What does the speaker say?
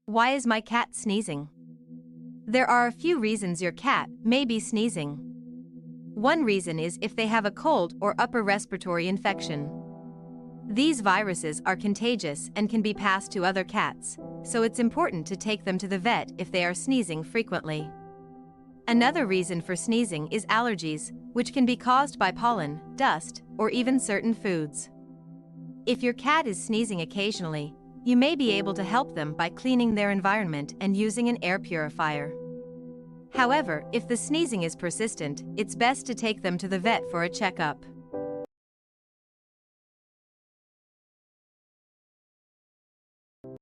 Why is my cat sneezing? There are a few reasons your cat may be sneezing. One reason is if they have a cold or upper respiratory infection. These viruses are contagious and can be passed to other cats, so it's important to take them to the vet if they are sneezing frequently. Another reason for sneezing is allergies, which can be caused by pollen, dust, or even certain foods. If your cat is sneezing occasionally, you may be able to help them by cleaning their environment and using an air purifier. However, if the sneezing is persistent, it's best to take them to the vet for a checkup.